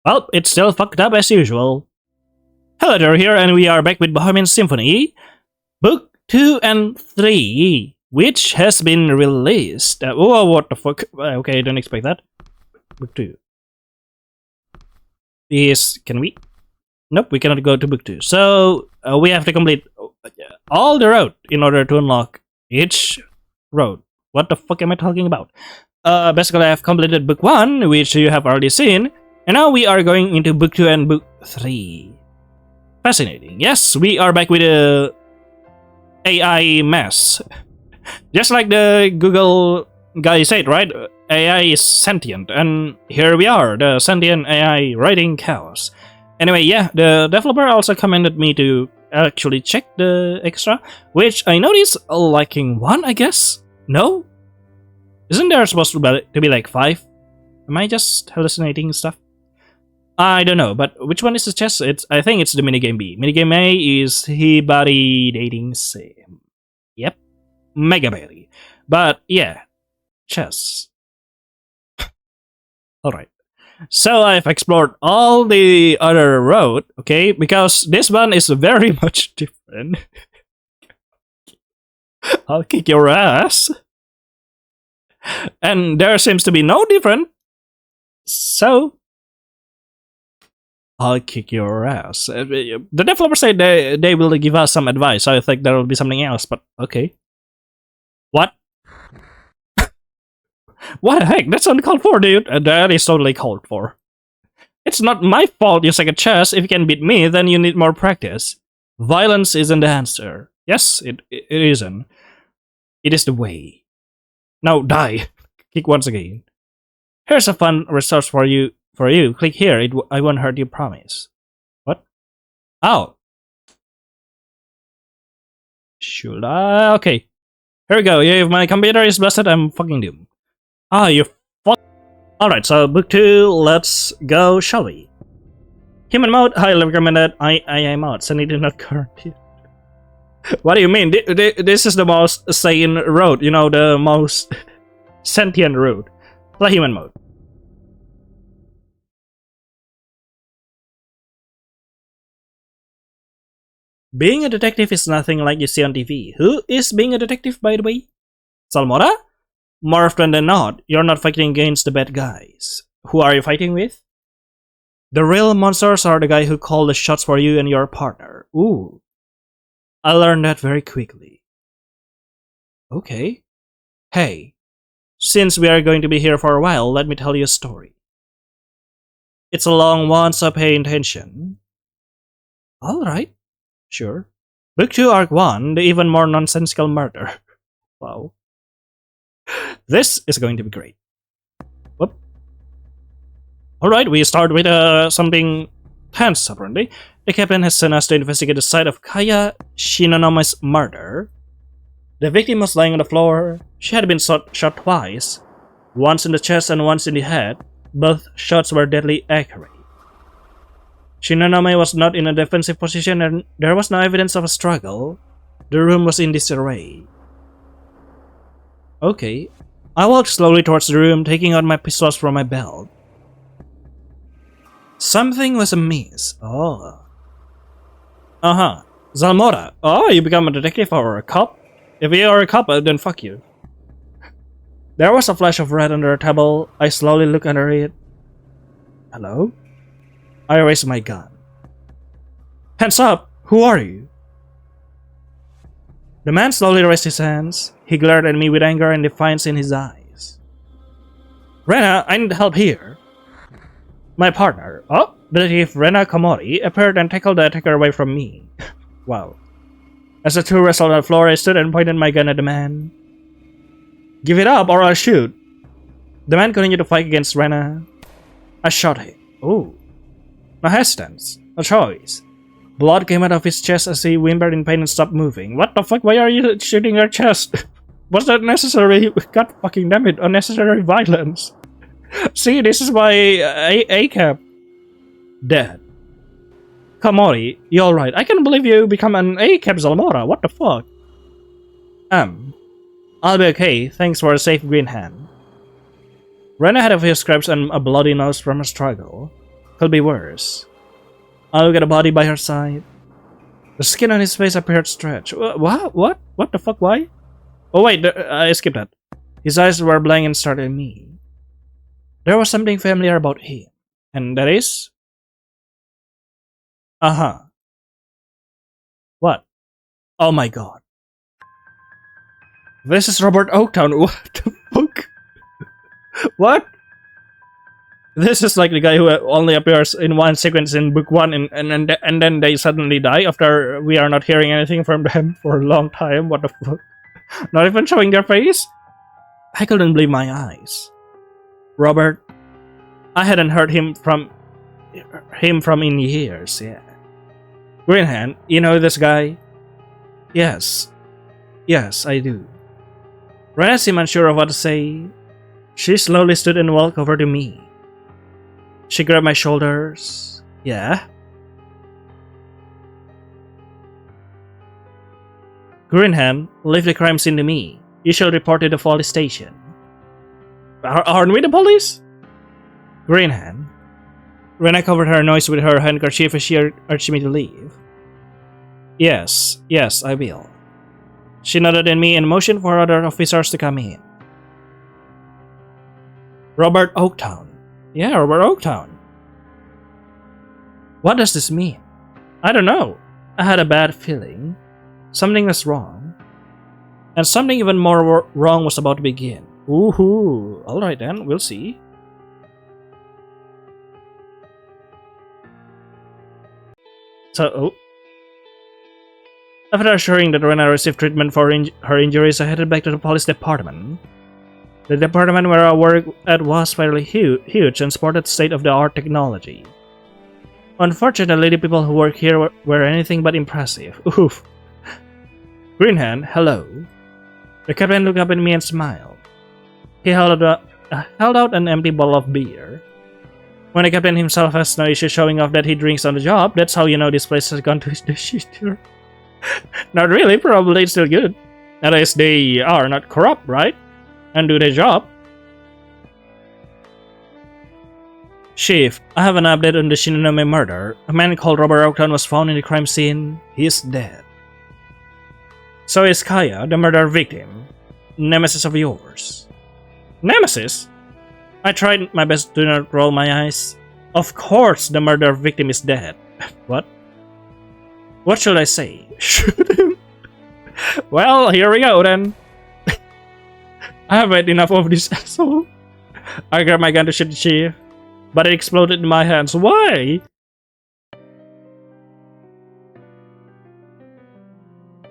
Well, it's still fucked up as usual. Hello there here, and we are back with Bohemian Symphony, Book 2 and 3, which has been released. Whoa, what the fuck? Okay, I didn't expect that. Book 2. Can we? Nope, we cannot go to Book 2. So, we have to complete all the road in order to unlock each road. What the fuck am I talking about? Basically, I have completed Book 1, which you have already seen, and now we are going into Book 2 and Book 3. Fascinating. Yes, we are back with a AI mess. Just like the Google guy said, right? AI is sentient, and here we are, the sentient AI writing chaos. Anyway, yeah, the developer also commended me to actually check the extra, which I noticed lacking 1, I guess? No? Isn't there supposed to be like 5? Am I just hallucinating stuff? I don't know, but which one is the chess? I think it's the minigame B. Minigame A is He Body Dating Sim. Yep. Mega Berry. But yeah, chess. Alright. So I've explored all the other road, okay? Because this one is very much different. I'll kick your ass. And there seems to be no different. So I'll kick your ass. The developer said they will give us some advice, so I think there will be something else, but okay. What? What the heck? That's uncalled for, dude. That is totally called for. It's not my fault you suck at chess. If you can beat me, then you need more practice. Violence isn't the answer. Yes, it isn't. It is the way. Now die. Kick once again. Here's a fun resource for you. Click here. I won't hurt you, promise. What? Oh. Should I? Okay. Here we go. If my computer is busted, I'm fucking doomed. Ah, you fuck. Alright, so book 2, let's go, shall we? Human mode, highly recommended. AI mode, sanity not guaranteed. What do you mean? This is the most sane road, you know, the most sentient road. Play human mode. Being a detective is nothing like you see on TV. Who is being a detective, by the way? Salmora? More often than not, you're not fighting against the bad guys. Who are you fighting with? The real monsters are the guy who call the shots for you and your partner. Ooh. I learned that very quickly. Okay. Hey, since we are going to be here for a while, let me tell you a story. It's a long one, so pay attention. Alright. Sure. Book 2 Arc 1, the even more nonsensical murder. Wow. This is going to be great. Whoop. Alright, we start with something tense, apparently. The captain has sent us to investigate the site of Kaya Shinonomi's murder. The victim was lying on the floor. She had been shot twice. Once in the chest and once in the head. Both shots were deadly accurate. Shinonome was not in a defensive position and there was no evidence of a struggle. The room was in disarray. Okay. I walked slowly towards the room, taking out my pistols from my belt. Something was amiss. Oh. Uh-huh. Zalmora. Oh, you become a detective or a cop? If you are a cop, then fuck you. There was a flash of red under a table. I slowly looked under it. Hello? I raised my gun. Hands up! Who are you? The man slowly raised his hands. He glared at me with anger and defiance in his eyes. Rena, I need help here. My partner, Detective Rena Komori, appeared and tackled the attacker away from me. Wow. As the two wrestled on the floor, I stood and pointed my gun at the man. Give it up or I'll shoot. The man continued to fight against Rena. I shot him. Ooh. No hesitance. No choice. Blood came out of his chest as he whimpered in pain and stopped moving. What the fuck? Why are you shooting your chest? Was that necessary? God fucking damn it. Unnecessary violence. See, this is why ACAP. Dead. Komori, you alright? I can't believe you become an ACAP Zalmora. What the fuck? I'll be okay. Thanks for a safe green hand. Rena had a few scrapes and a bloody nose from a struggle. Could be worse. I look at the body by her side. The skin on his face appeared stretched. What? What? What the fuck? Why? Oh wait, I skipped that. His eyes were blank and stared at me. There was something familiar about him. And that is? Uh-huh. What? Oh my god. This is Robert Oaktown. What the fuck? What? This is like the guy who only appears in one sequence in book 1 and then they suddenly die after we are not hearing anything from them for a long time. What the fuck? Not even showing their face? I couldn't believe my eyes. Robert, I hadn't heard him from in years, yeah. Greenhand, you know this guy? Yes. Yes, I do. Rena seemed unsure of what to say. She slowly stood and walked over to me. She grabbed my shoulders. Yeah? Greenhand, leave the crime scene to me. You shall report to the police station. Aren't we the police? Greenhand. Rena covered her nose with her handkerchief as she urged me to leave. Yes, yes, I will. She nodded at me and motioned for other officers to come in. Robert Oaktown. Yeah, Robert Oaktown. What does this mean? I don't know. I had a bad feeling. Something was wrong. And something even more wrong was about to begin. Woohoo! Alright then, we'll see. So, after assuring that Rena received treatment for her injuries, I headed back to the police department. The department where I worked at was fairly huge and sported state-of-the-art technology. Unfortunately, the people who work here were anything but impressive. Oof. Greenhand, hello. The captain looked up at me and smiled. He held out an empty bottle of beer. When the captain himself has no issue showing off that he drinks on the job, that's how you know this place has gone to the shitter. Not really, probably it's still good. At least they are not corrupt, right? And do their job. Chief, I have an update on the Shinonome murder. A man called Robert Oaktown was found in the crime scene. He is dead. So is Kaya, the murder victim. Nemesis of yours. Nemesis? I tried my best to not roll my eyes. Of course the murder victim is dead. What? What should I say? Shoot him? Well, here we go then. I have had enough of this asshole. I grabbed my gun to shoot the chief, but it exploded in my hands. Why?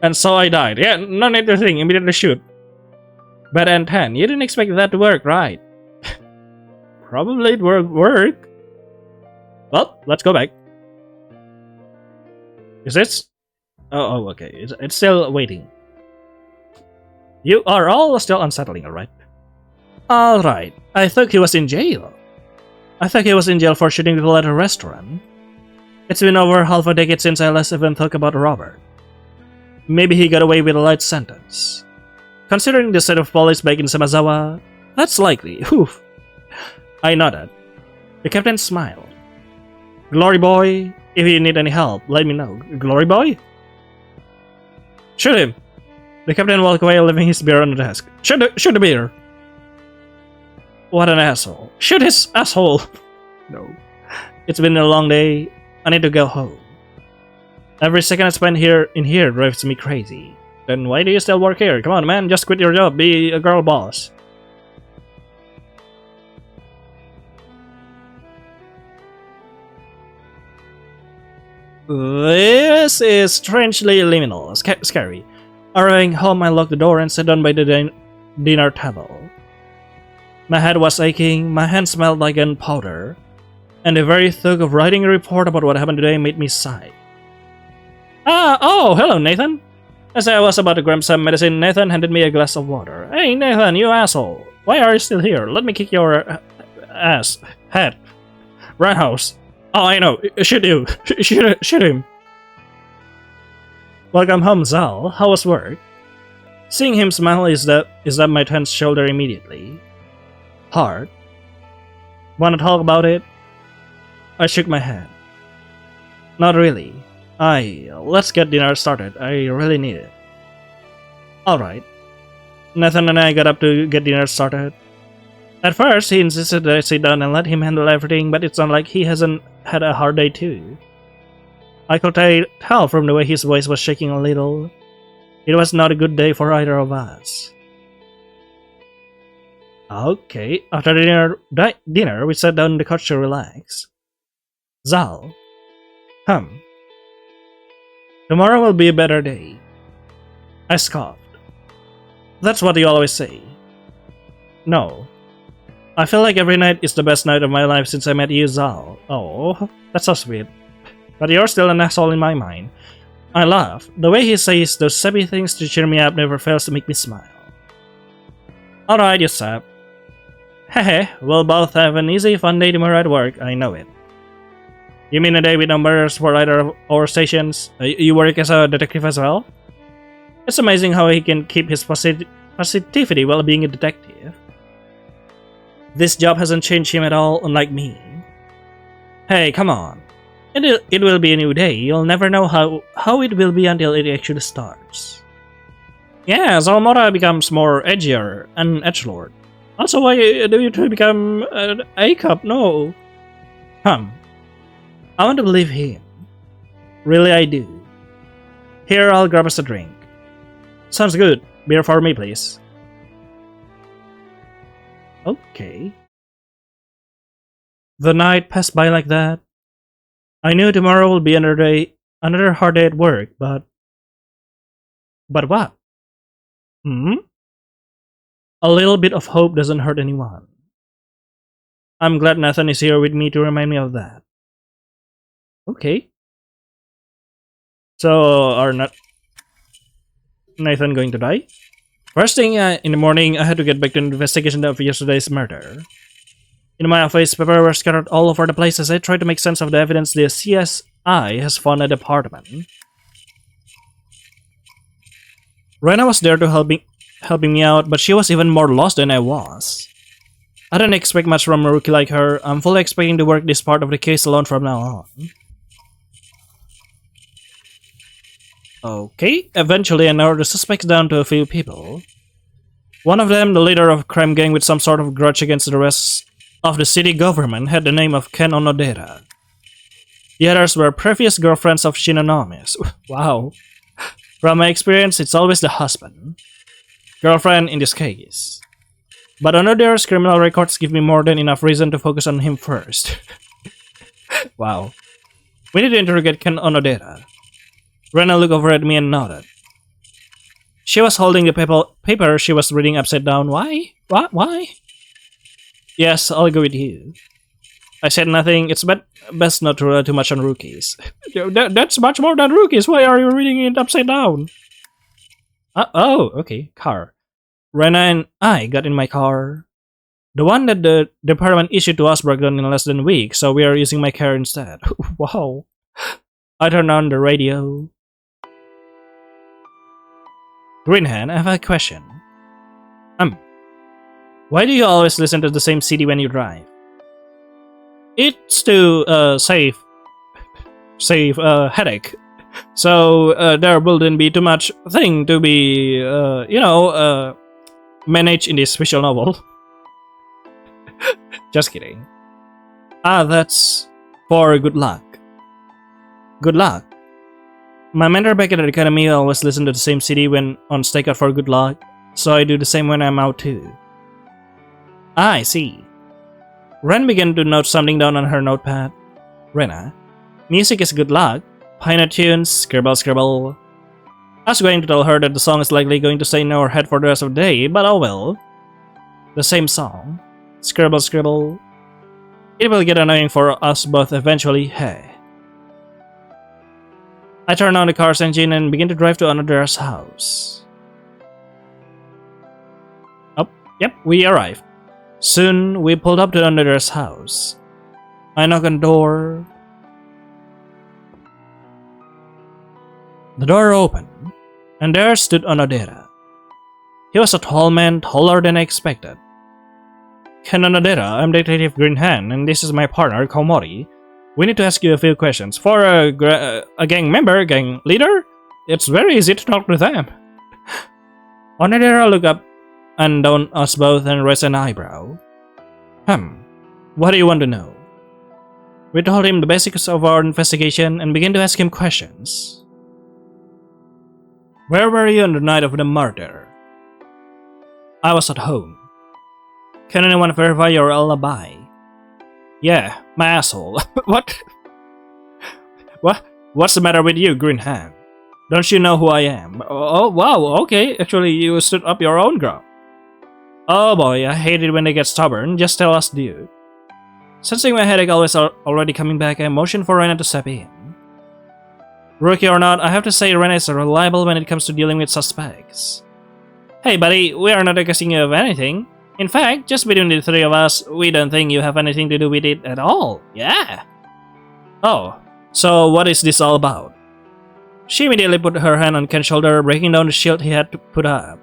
And so I died. Yeah, no need to think, immediately shoot. Bad and 10, you didn't expect that to work, right? Probably it will work. Well, let's go back. Is this? Oh, okay. It's still waiting. You are all still unsettling, alright? Alright. I thought he was in jail. I thought he was in jail for shooting people at a restaurant. It's been over half a decade since I last even thought about Robert. Maybe he got away with a light sentence. Considering the state of police back in Samazawa, that's likely. Oof. I nodded. The captain smiled. Glory boy, if you need any help, let me know. Glory boy? Shoot him! The captain walked away, leaving his beer on the desk. Shoot the beer! What an asshole. Shoot his asshole! No. It's been a long day. I need to go home. Every second I spend in here drives me crazy. Then why do you still work here? Come on, man, just quit your job. Be a girl boss. This is strangely liminal, scary. Arriving home, I locked the door and sat down by the dinner table. My head was aching, my hands smelled like gunpowder, and the very thought of writing a report about what happened today made me sigh. Oh, hello, Nathan. As I was about to grab some medicine, Nathan handed me a glass of water. Hey, Nathan, you asshole. Why are you still here? Let me kick your head. Roundhouse. Oh, I know. Shoot you. Shoot him. Welcome home, Zal. How was work? Seeing him smile is up my tense shoulder immediately. Hard. Wanna talk about it? I shook my head. Not really. Let's get dinner started. I really need it. Alright. Nathan and I got up to get dinner started. At first, he insisted that I sit down and let him handle everything, but it's not like he hasn't had a hard day too. I could tell from the way his voice was shaking a little. It was not a good day for either of us. Okay, after dinner, we sat down on the couch to relax. Zal. Tomorrow will be a better day. I scoffed. That's what you always say. No. I feel like every night is the best night of my life since I met you, Zal. Oh, that's so sweet. But you're still an asshole in my mind. I laugh. The way he says those sappy things to cheer me up never fails to make me smile. Alright, you sap. Hehe, we'll both have an easy, fun day tomorrow at work, I know it. You mean a day with numbers for either of our stations? You work as a detective as well? It's amazing how he can keep his positivity while being a detective. This job hasn't changed him at all, unlike me. Hey, come on. It will be a new day. You'll never know how it will be until it actually starts. Yeah, Zalmora becomes more edgier and edgelord. Also, why do you two become an A-cup? No. I want to believe him. Really, I do. Here, I'll grab us a drink. Sounds good. Beer for me, please. Okay. The night passed by like that. I knew tomorrow will be another hard day at work, but what? A little bit of hope doesn't hurt anyone. I'm glad Nathan is here with me to remind me of that. Okay. So, are not Nathan going to die? First thing in the morning, I had to get back to the investigation of yesterday's murder. In my office, papers were scattered all over the place as I tried to make sense of the evidence the CSI has found at the apartment. Rena was there to helping me out, but she was even more lost than I was. I didn't expect much from a rookie like her. I'm fully expecting to work this part of the case alone from now on. Okay, eventually I narrowed the suspects down to a few people. One of them, the leader of a crime gang with some sort of grudge against the rest of the city government, had the name of Ken Onodera. The others were previous girlfriends of Shinanomis. Wow. From my experience, it's always the husband. Girlfriend in this case. But Onodera's criminal records give me more than enough reason to focus on him first. Wow. We need to interrogate Ken Onodera. Rena looked over at me and nodded. She was holding the paper she was reading upside down. Why? What? Why? Yes, I'll go with you. I said nothing. It's best not to rely too much on rookies. That's much more than rookies. Why are you reading it upside down? Oh, okay. Car. Rena and I got in my car. The one that the department issued to us broke down in less than a week, so we are using my car instead. Wow. I turned on the radio. Greenhand, I have a question. Why do you always listen to the same CD when you drive? It's to save headache. So there wouldn't be too much thing to be managed in this visual novel. Just kidding. That's for good luck. Good luck. My mentor back at the academy always listened to the same CD when on stakeout for good luck, so I do the same when I'm out too. I see. Ren began to note something down on her notepad. Rena, music is good luck. Pioneer tunes, scribble scribble. I was going to tell her that the song is likely going to stay in our head for the rest of the day, but oh well. The same song. Scribble scribble. It will get annoying for us both eventually, hey. I turned on the car's engine and began to drive to Onodera's house. Oh, yep, we arrived. Soon, we pulled up to Onodera's house. I knocked on the door. The door opened, and there stood Onodera. He was a tall man, taller than I expected. Ken Onodera, I'm Detective Greenhand, and this is my partner, Komori. We need to ask you a few questions. For a gang member, gang leader, it's very easy to talk to them. Onodera looked up and down us both and raised an eyebrow. What do you want to know? We told him the basics of our investigation and began to ask him questions. Where were you on the night of the murder? I was at home. Can anyone verify your alibi? Yeah, my asshole. What? What's the matter with you, Green Hand? Don't you know who I am? Oh, wow, okay. Actually, you stood up your own ground. Oh boy, I hate it when they get stubborn. Just tell us, dude. Sensing my headache already coming back, I motioned for Rena to step in. Rookie or not, I have to say Rena is reliable when it comes to dealing with suspects. Hey buddy, we are not accusing you of anything. In fact, just between the three of us, we don't think you have anything to do with it at all. Yeah. Oh, so what is this all about? She immediately put her hand on Ken's shoulder, breaking down the shield he had to put up.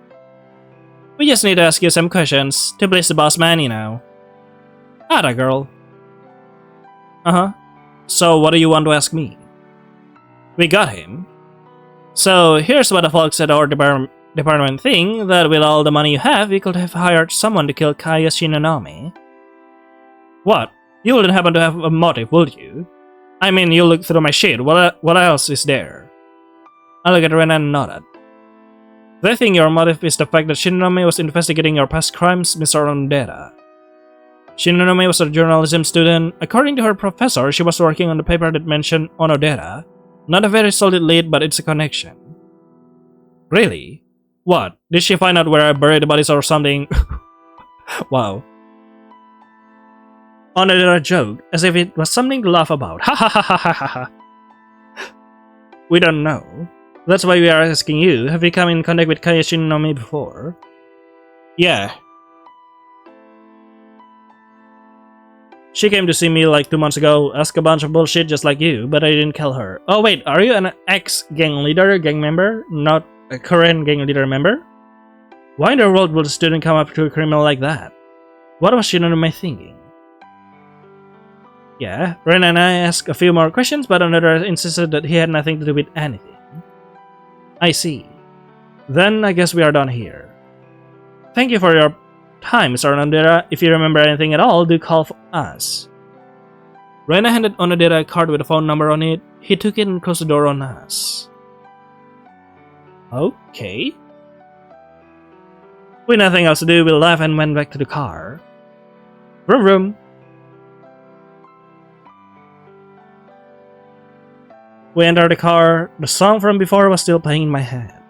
We just need to ask you some questions to please the boss man, you know. Atta girl. So what do you want to ask me? We got him. So here's what the folks at our department think, that with all the money you have, you could have hired someone to kill Kaya Shinonami. What? You wouldn't happen to have a motive, would you? I mean, you look through my shit. What else is there? I looked at Rena and nodded. They think your motive is the fact that Shinonami was investigating your past crimes, Mr. Onodera. Shinonami was a journalism student. According to her professor, she was working on the paper that mentioned Onodera. Not a very solid lead, but it's a connection. Really? What? Did she find out where I buried the bodies or something? Wow. Onodera joked, as if it was something to laugh about. Ha ha ha ha ha ha ha. We don't know. That's why we are asking you. Have you come in contact with Kaya Shinonami before? Yeah. She came to see me like 2 months ago, asked a bunch of bullshit just like you, but I didn't kill her. Oh wait, are you an ex-gang leader, gang member, not a current gang leader member? Why in the world would a student come up to a criminal like that? What was Shinonami thinking? Yeah, Ren and I asked a few more questions, but Onodera insisted that he had nothing to do with anything. I see. Then I guess we are done here. Thank you for your time, Mr. Onodera. If you remember anything at all, do call for us. Rena handed Onodera a card with a phone number on it. He took it and closed the door on us. Okay. With nothing else to do, we left and went back to the car. Vroom vroom. We entered the car. The song from before was still playing in my head.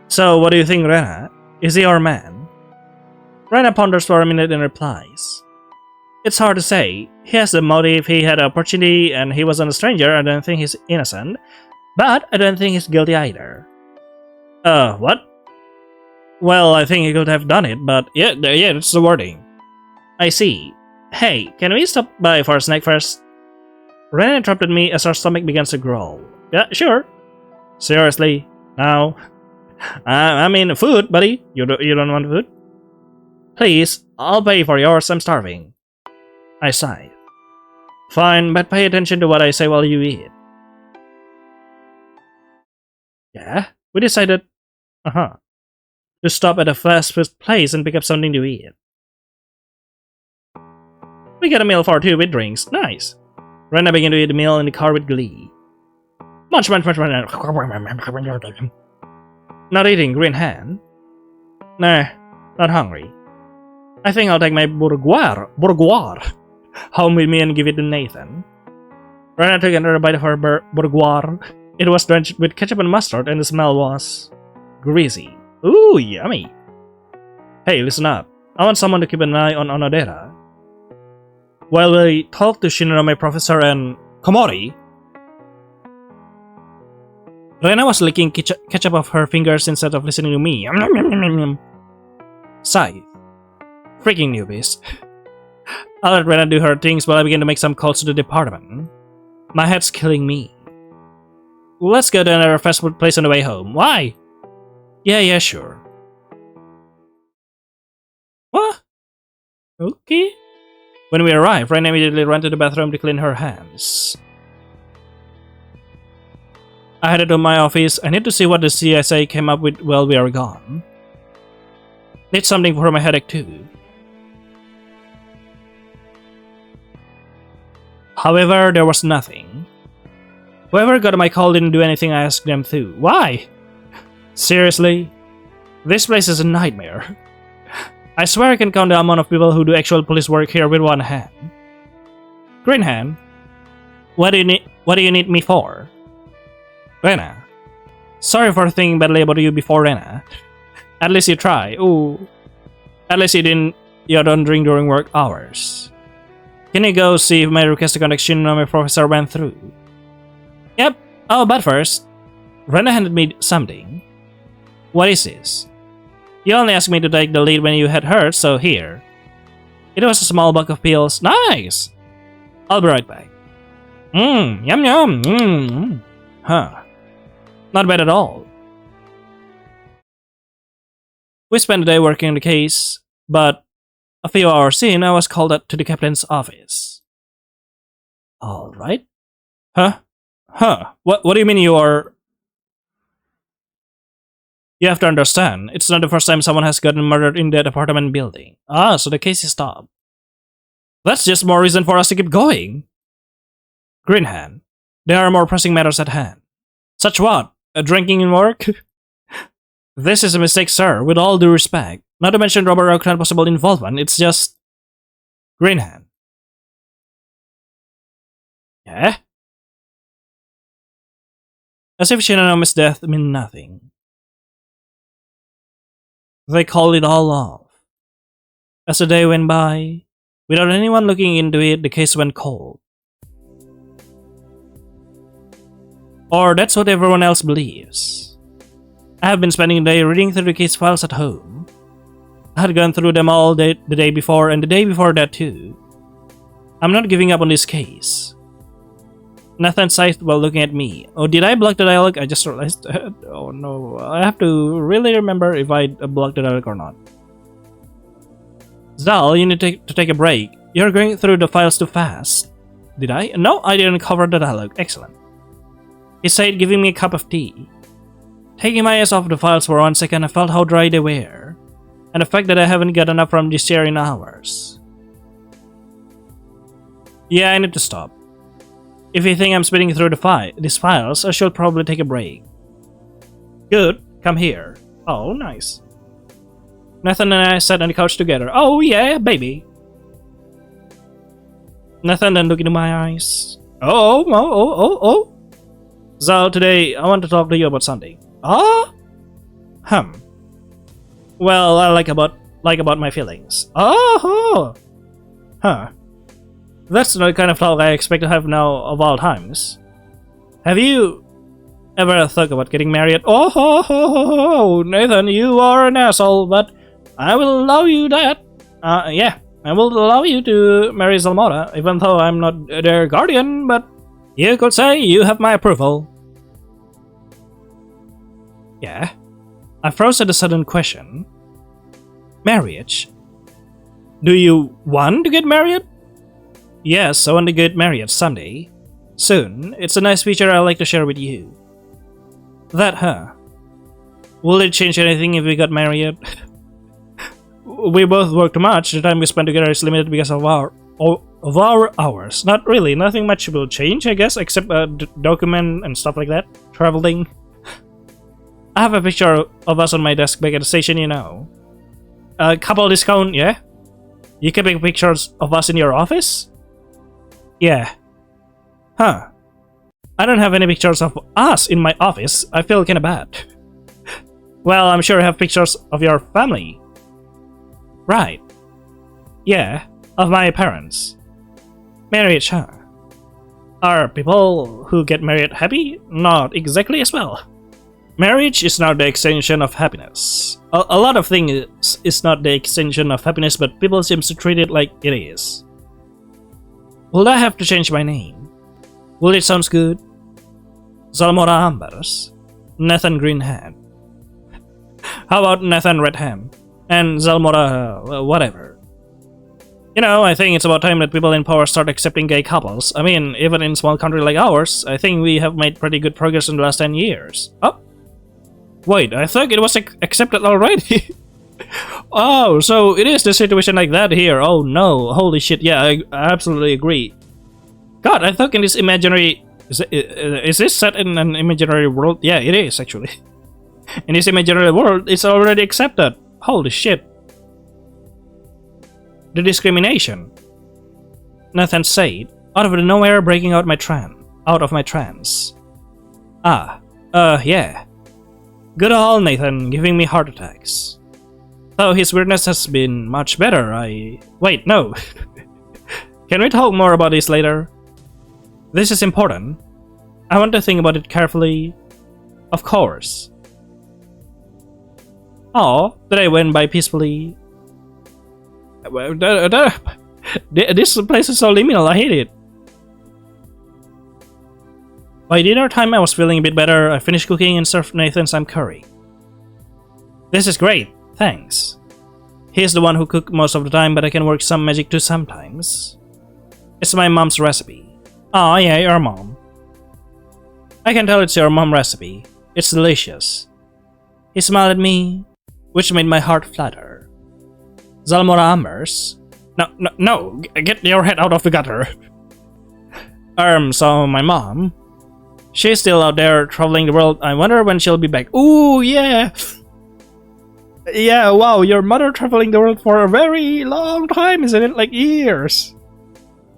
So, what do you think, Rena? Is he our man? Rena ponders for a minute and replies. It's hard to say. He has the motive, he had an opportunity, and he wasn't a stranger. I don't think he's innocent. But I don't think he's guilty either. What? Well, I think he could have done it, but yeah, that's the wording. I see. Hey, can we stop by for a snack first? Ren interrupted me as our stomach began to growl. Yeah, sure. Seriously? Now? I mean, food, buddy. You don't want food? Please, I'll pay for yours. I'm starving. I sighed. Fine, but pay attention to what I say while you eat. Yeah, we decided, to stop at a fast food place and pick up something to eat. We get a meal for two with drinks. Nice. Rena began to eat the meal in the car with glee. Munch. Not eating, Green Hand. Nah, not hungry. I think I'll take my bourgeois home with me and give it to Nathan. Rena took another bite of her bourgeois. It was drenched with ketchup and mustard, and the smell was greasy. Ooh, yummy. Hey, listen up. I want someone to keep an eye on Onodera. While we talked to Shinonami Professor and Komori, Rena was licking ketchup off her fingers instead of listening to me. Sigh. Freaking newbies. I let Rena do her things while I begin to make some calls to the department. My head's killing me. Let's go to another fast food place on the way home. Why? Yeah, sure. What? Okay. When we arrived, Rena immediately ran to the bathroom to clean her hands. I headed to my office. I need to see what the CSA came up with while we are gone. Need something for my headache too. However, there was nothing. Whoever got my call didn't do anything I asked them to. Why? Seriously? This place is a nightmare. I swear I can count the amount of people who do actual police work here with one hand. Green hand? What do you need me for? Rena. Sorry for thinking badly about you before, Rena. At least you try. Ooh. At least you don't drink during work hours. Can you go see if my request to contact my professor went through? Yep. Oh, but first, Rena handed me something. What is this? You only asked me to take the lead when you had hurt, so here. It was a small box of pills. Nice! I'll be right back. Yum yum. Huh. Not bad at all. We spent the day working on the case, but a few hours in, I was called up to the captain's office. Alright. Huh? What do you mean you are... You have to understand, it's not the first time someone has gotten murdered in that apartment building. Ah, so the case is stopped. That's just more reason for us to keep going. Greenhand, there are more pressing matters at hand. Such what? Drinking in work? This is a mistake, sir, with all due respect. Not to mention robbery or possible involvement, it's just... Greenhand. Yeah? As if Shinanomi's death meant nothing. They called it all off. As the day went by, without anyone looking into it, the case went cold. Or that's what everyone else believes. I have been spending the day reading through the case files at home. I had gone through them all the day before and the day before that too. I'm not giving up on this case. Nathan sighed while looking at me. Oh, did I block the dialogue? I just realized. Oh no, I have to really remember if I blocked the dialogue or not. Zal, you need to take a break. You're going through the files too fast. Did I? No, I didn't cover the dialogue. Excellent. He said, giving me a cup of tea. Taking my eyes off the files for 1 second, I felt how dry they were. And the fact that I haven't gotten up from this chair in hours. Yeah, I need to stop. If you think I'm speeding through these files, I should probably take a break. Good, come here. Oh, nice. Nathan and I sat on the couch together. Oh yeah, baby. Nathan then looked into my eyes. Oh. Zal, today I want to talk to you about something. Ah? Well, I like about my feelings. Oh. Huh. That's not the kind of talk I expect to have now of all times. Have you ever thought about getting married? Oh, Nathan, you are an asshole, but I will allow you that. Yeah, I will allow you to marry Zalmora, even though I'm not their guardian, but you could say you have my approval. Yeah? I froze at a sudden question. Marriage? Do you want to get married? Yes, I want to get married someday. Soon. It's a nice feature I'd like to share with you. That, huh? Will it change anything if we got married? We both work too much. The time we spend together is limited because of our hours. Not really. Nothing much will change, I guess, except document and stuff like that. Traveling. I have a picture of us on my desk back at the station, you know. Couple discount, yeah? You keeping pictures of us in your office? Yeah. Huh. I don't have any pictures of us in my office. I feel kinda bad. Well, I'm sure I have pictures of your family. Right. Yeah, of my parents. Marriage, huh? Are people who get married happy? Not exactly as well. Marriage is not the extension of happiness. A lot of things is not the extension of happiness, but people seem to treat it like it is. Will I have to change my name? Will it sound good? Zalmora Ambers. Nathan Greenhand. How about Nathan Redham? And Zalmora whatever. You know, I think it's about time that people in power start accepting gay couples. I mean, even in a small country like ours, I think we have made pretty good progress in the last 10 years. Oh. Wait, I thought it was accepted already. Oh, so it is the situation like that here. Oh no, holy shit, yeah, I absolutely agree. God, I thought in this imaginary... Is this set in an imaginary world? Yeah, it is, actually. In this imaginary world, it's already accepted. Holy shit. The discrimination. Nathan said, out of the nowhere breaking out of my trance. Yeah. Good old Nathan giving me heart attacks. Though his weirdness has been much better, Wait, no. Can we talk more about this later? This is important. I want to think about it carefully. Of course. Oh, the day went by peacefully. This place is so liminal, I hate it. By dinner time, I was feeling a bit better. I finished cooking and served Nathan some curry. This is great, thanks. He's the one who cooks most of the time, but I can work some magic too sometimes. It's my mom's recipe. Oh yeah, your mom. I can tell it's your mom's recipe. It's delicious. He smiled at me, which made my heart flutter. Zalmora Amers? No, get your head out of the gutter. So my mom... She's still out there traveling the world. I wonder when she'll be back. Ooh, yeah! Yeah, wow, your mother traveling the world for a very long time, isn't it? Like years.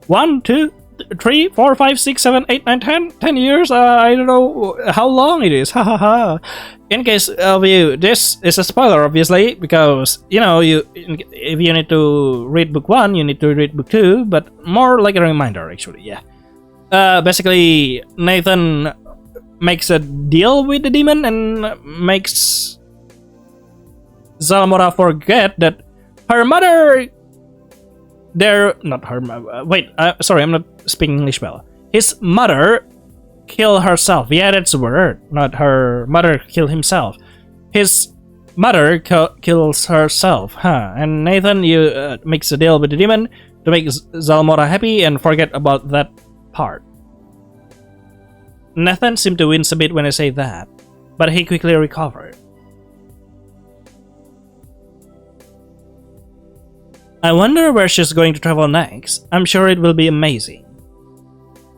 1, 2, 3, 4, 5, 6, 7, 8, 9, 10. 10 years? I don't know how long it is. Ha ha ha. In case of you, this is a spoiler, obviously, because, you know, if you need to read book 1, you need to read book 2, but more like a reminder, actually, yeah. Basically, Nathan makes a deal with the demon and makes Zalmora forget that her mother... sorry, I'm not speaking English well. His mother killed herself. Yeah, that's the word. Not her mother killed himself. His mother kills herself. And Nathan makes a deal with the demon to make Zalmora happy and forget about that part. Nathan seemed to wince a bit when I say that, but he quickly recovered. I wonder where she's going to travel next. I'm sure it will be amazing.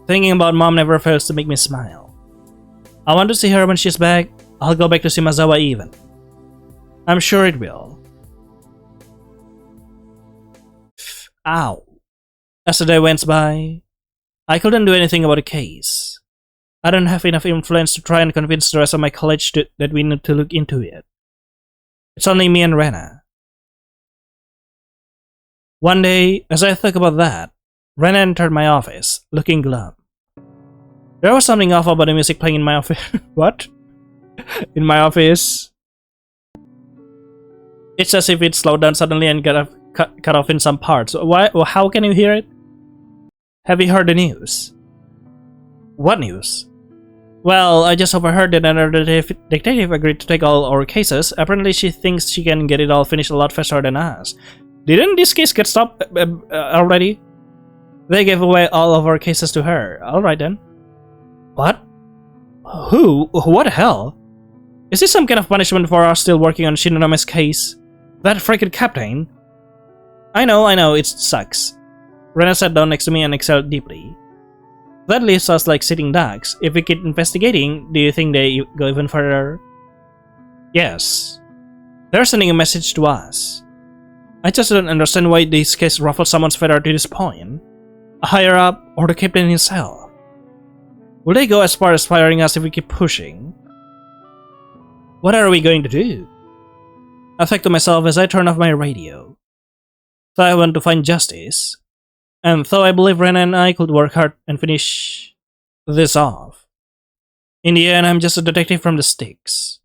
Thinking about mom never fails to make me smile. I want to see her when she's back. I'll go back to Shimazawa even. I'm sure it will. Ow. As the day went by, I couldn't do anything about the case. I don't have enough influence to try and convince the rest of my college that we need to look into it. It's only me and Rena. One day, as I thought about that, Rena entered my office, looking glum. There was something awful about the music playing in my office. What? In my office? It's as if it slowed down suddenly and got cut off in some parts. Why? How can you hear it? Have you heard the news? What news? Well, I just overheard that another detective agreed to take all our cases. Apparently she thinks she can get it all finished a lot faster than us. Didn't this case get stopped already? They gave away all of our cases to her. Alright then. What? Who? What the hell? Is this some kind of punishment for us still working on Shinonama's case? That freaking captain? I know, it sucks. Rena sat down next to me and exhaled deeply. That leaves us like sitting ducks. If we keep investigating, do you think they go even further? Yes. They're sending a message to us. I just don't understand why this case ruffled someone's feather to this point. A higher up, or the captain himself. Will they go as far as firing us if we keep pushing? What are we going to do? I think to myself as I turn off my radio. So I want to find justice. And though I believe Rena and I could work hard and finish this off. In the end, I'm just a detective from the sticks.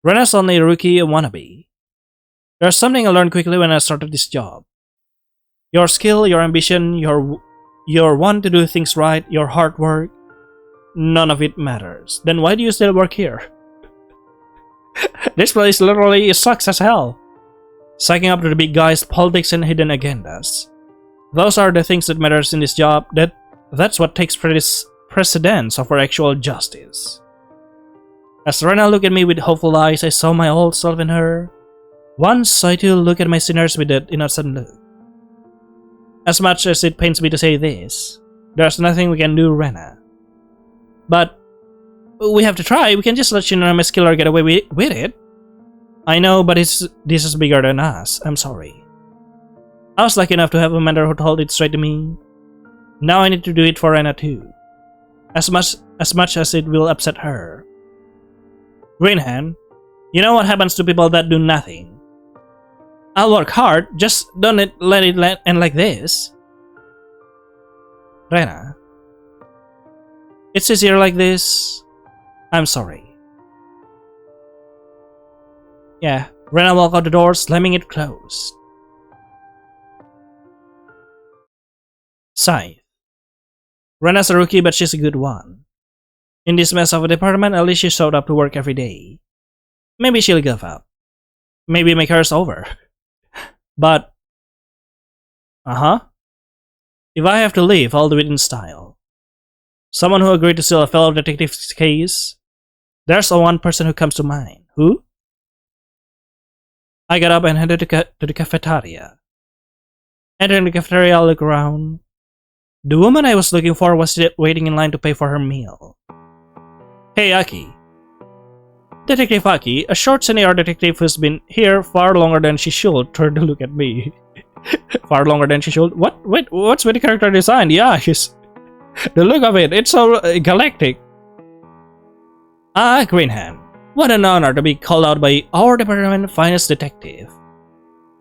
Rena's only a rookie, a wannabe. There's something I learned quickly when I started this job. Your skill, your ambition, your want to do things right, your hard work, none of it matters. Then why do you still work here? This place literally sucks as hell. Sucking up to the big guys, politics and hidden agendas. Those are the things that matters in this job. That's what takes precedence over actual justice. As Rena looked at me with hopeful eyes, I saw my old self in her. Once I too look at my sinners with that innocent look. As much as it pains me to say this, there's nothing we can do, Rena. But we have to try. We can just let Shinrama's killer get away with it. I know, but this is bigger than us. I'm sorry. I was lucky enough to have a mentor who told it straight to me. Now I need to do it for Rena too. As much as it will upset her. Greenhand, you know what happens to people that do nothing? I'll work hard, just don't let it end like this. Rena, it's easier like this. I'm sorry. Yeah, Rena walked out the door, slamming it closed. Scythe. Rena's a rookie, but she's a good one. In this mess of a department, at least she showed up to work every day. Maybe she'll give up. Maybe make hers over. But... if I have to leave, I'll do it in style. Someone who agreed to steal a fellow detective's case. There's one person who comes to mind. Who? I got up and headed to the cafeteria. Entering the cafeteria, I looked around. The woman I was looking for was waiting in line to pay for her meal. Hey, Aki. Detective Aki, a short senior detective who's been here far longer than she should, turned to look at me. Far longer than she should? What? Wait, what's with the character design? Yeah, the look of it, it's so galactic. Ah, Greenhand. What an honor to be called out by our department's finest detective.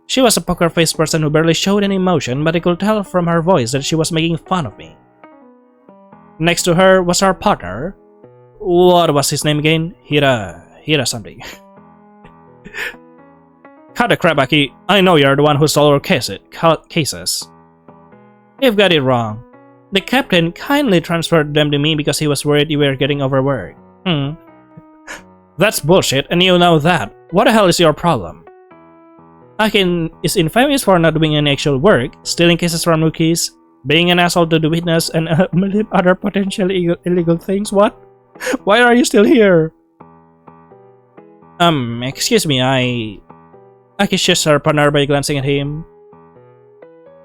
She was a poker-faced person who barely showed any emotion, but I could tell from her voice that she was making fun of me. Next to her was our partner. What was his name again? Hira something. Cut the crap, Aki. I know you're the one who stole our cases. You've got it wrong. The captain kindly transferred them to me because he was worried you were getting overworked. That's bullshit, and you know that. What the hell is your problem? Akin is infamous for not doing any actual work, stealing cases from rookies, being an asshole to the witness, and a million other potential illegal things. What? Why are you still here? Excuse me, Aki shushed her partner by glancing at him.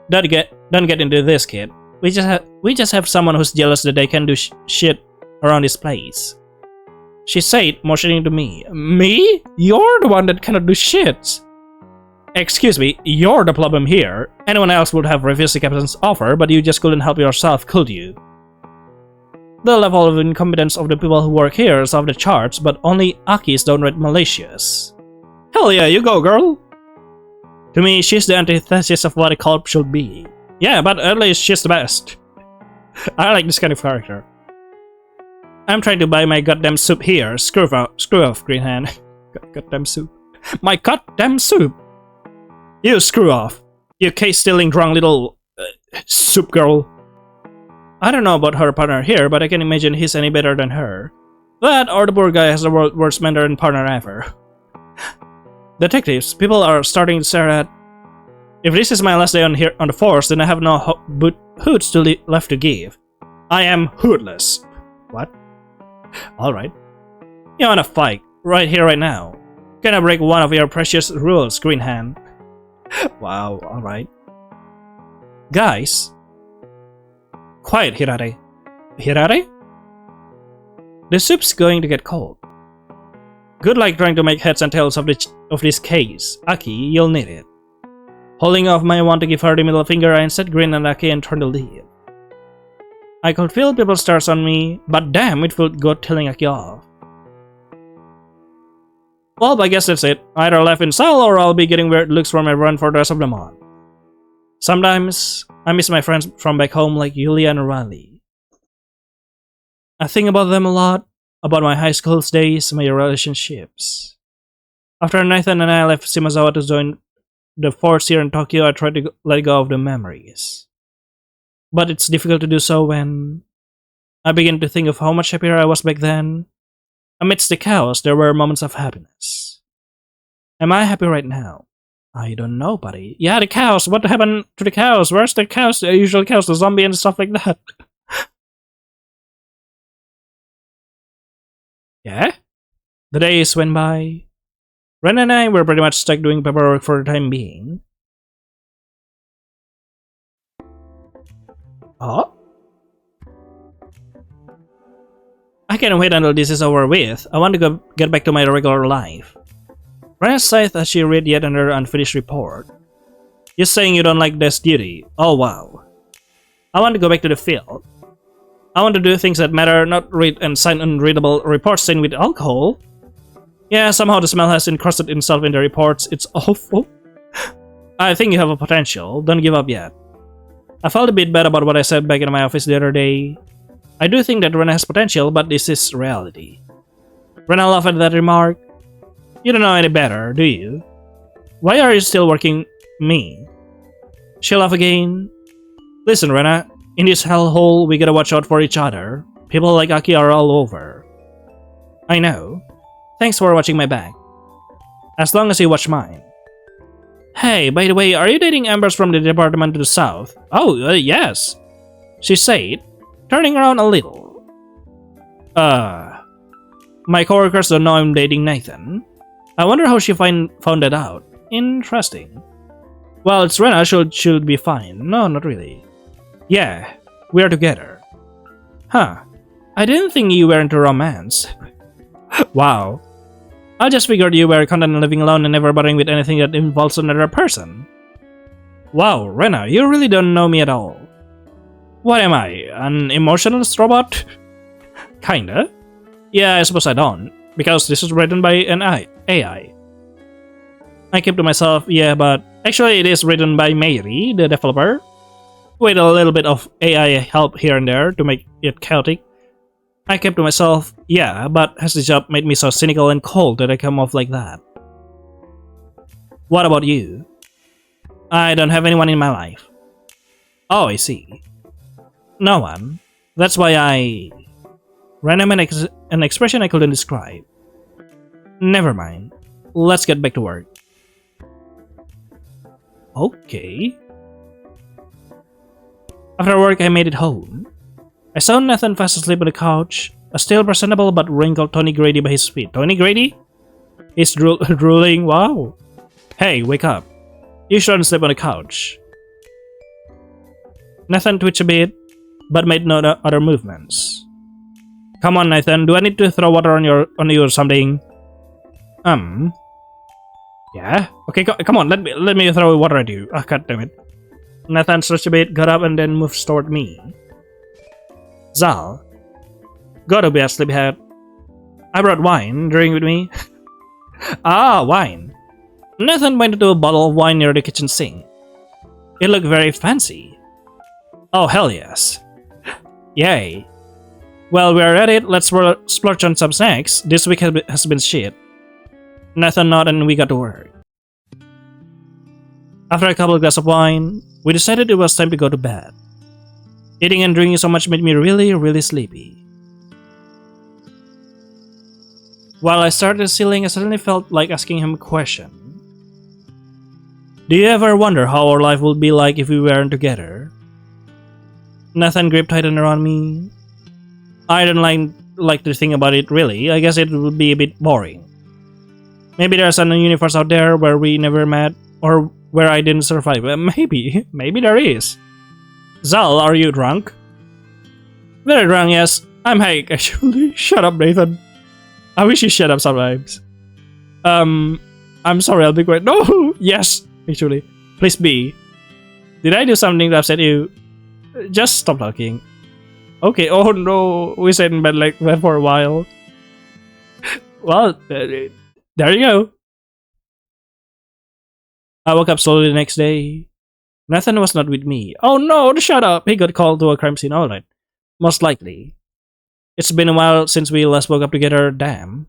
Don't get into this, kid. We just have someone who's jealous that they can do shit around this place. She said, motioning to me. Me? You're the one that cannot do shit. Excuse me, you're the problem here. Anyone else would have refused the captain's offer, but you just couldn't help yourself, could you? The level of incompetence of the people who work here is off the charts, but only Aki is downright malicious. Hell yeah, you go, girl! To me, she's the antithesis of what a cop should be. Yeah, but at least she's the best. I like this kind of character. I'm trying to buy my goddamn soup here. Screw off, Greenhand. Goddamn soup. My goddamn soup! You screw off. You case-stealing drunk little... soup girl. I don't know about her partner here, but I can imagine he's any better than her. That or the poor guy has the world's mentor and partner ever. Detectives, people are starting to stare at... If this is my last day on the force, then I have no hoots left to give. I am hootless. What? Alright. You wanna fight? Right here, right now. Gonna break one of your precious rules, Greenhand. Wow, alright. Guys. Quiet, Hirare. Hirare? The soup's going to get cold. Good luck trying to make heads and tails of this case. Aki, you'll need it. Holding off my want to give her the middle finger, I instead grinned at Aki and turned to leave. I could feel people's stares on me, but damn, it felt good telling Aki off. Well, I guess that's it. Either left in style or I'll be getting weird looks from everyone for the rest of the month. Sometimes, I miss my friends from back home like Yulia and Riley. I think about them a lot, about my high school days, my relationships. After Nathan and I left Shimazawa to join the force here in Tokyo, I tried to let go of the memories. But it's difficult to do so when I begin to think of how much happier I was back then. Amidst the chaos, there were moments of happiness. Am I happy right now? I don't know, buddy. Yeah, the cows. What happened to the cows? Where's the cows? The usual cows, the zombie and stuff like that. Yeah? The days went by. Ren and I were pretty much stuck doing paperwork for the time being. Oh? I can't wait until this is over with. I want to get back to my regular life. Ren sighed as she read yet another unfinished report. You're saying you don't like desk duty? Oh wow. I want to go back to the field. I want to do things that matter, not read and sign unreadable reports stained with alcohol. Yeah, somehow the smell has encrusted itself in the reports. It's awful. I think you have a potential. Don't give up yet. I felt a bit bad about what I said back in my office the other day. I do think that Rena has potential, but this is reality. Rena laughed at that remark. You don't know any better, do you? Why are you still working me? She laughed again. Listen, Rena, in this hellhole, we gotta watch out for each other. People like Aki are all over. I know. Thanks for watching my back. As long as you watch mine. Hey, by the way, are you dating Embers from the department to the south? Oh, yes. She said, turning around a little. My coworkers don't know I'm dating Nathan. I wonder how she found that out. Interesting. Well, it's Rena, should be fine. No, not really. Yeah, we're together. Huh. I didn't think you were into romance. Wow. I just figured you were content living alone and never bothering with anything that involves another person. Wow, Rena, you really don't know me at all. What am I, an emotionless robot? Kinda. Yeah, I suppose I don't, because this is written by an AI. I keep to myself, yeah, but actually it is written by Meiri, the developer, with a little bit of AI help here and there to make it chaotic. I kept to myself, yeah, but has the job made me so cynical and cold that I come off like that? What about you? I don't have anyone in my life. Oh, I see. No one. That's why I... Random an expression I couldn't describe. Never mind. Let's get back to work. Okay. After work, I made it home. I saw Nathan fast asleep on the couch, a still presentable but wrinkled Tony Grady by his feet. Tony Grady? He's drooling. Wow. Hey, wake up. You shouldn't sleep on the couch. Nathan twitched a bit, but made no other movements. Come on, Nathan. Do I need to throw water on you or something? Yeah. Okay, come on. Let me throw water at you. Ah, god damn it. Nathan stretched a bit, got up, and then moved toward me. Zal, gotta be a sleepyhead. I brought wine. Drink with me. Ah, wine. Nathan pointed to a bottle of wine near the kitchen sink. It looked very fancy. Oh, hell yes. Yay. Well, we're at it. Let's splurge on some snacks. This week has been shit. Nathan nodded and we got to work. After a couple of glasses of wine, we decided it was time to go to bed. Eating and drinking so much made me really, really sleepy. While I started sealing, I suddenly felt like asking him a question. Do you ever wonder how our life would be like if we weren't together? Nathan gripped tighter around me. I don't like to think about it really. I guess it would be a bit boring. Maybe there's a universe out there where we never met, or where I didn't survive. Maybe there is. Zal, are you drunk? Very drunk, yes. I'm high, actually. Shut up, Nathan. I wish you shut up sometimes. I'm sorry, I'll be quiet. No! Yes, actually. Please be. Did I do something to upset you? Just stop talking. Okay, oh no. We stayed in bed like that for a while. Well, there you go. I woke up slowly the next day. Nathan was not with me. Oh no, shut up! He got called to a crime scene, alright. Most likely. It's been a while since we last woke up together, damn.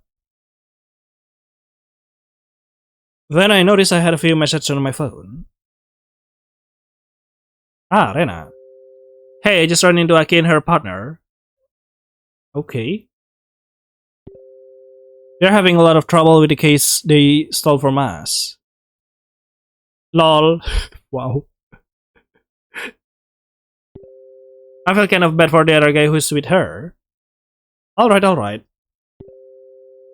Then I noticed I had a few messages on my phone. Ah, Rena. Hey, I just ran into Aki and her partner. Okay. They're having a lot of trouble with the case they stole from us. Lol. Wow. I feel kind of bad for the other guy who's with her. Alright.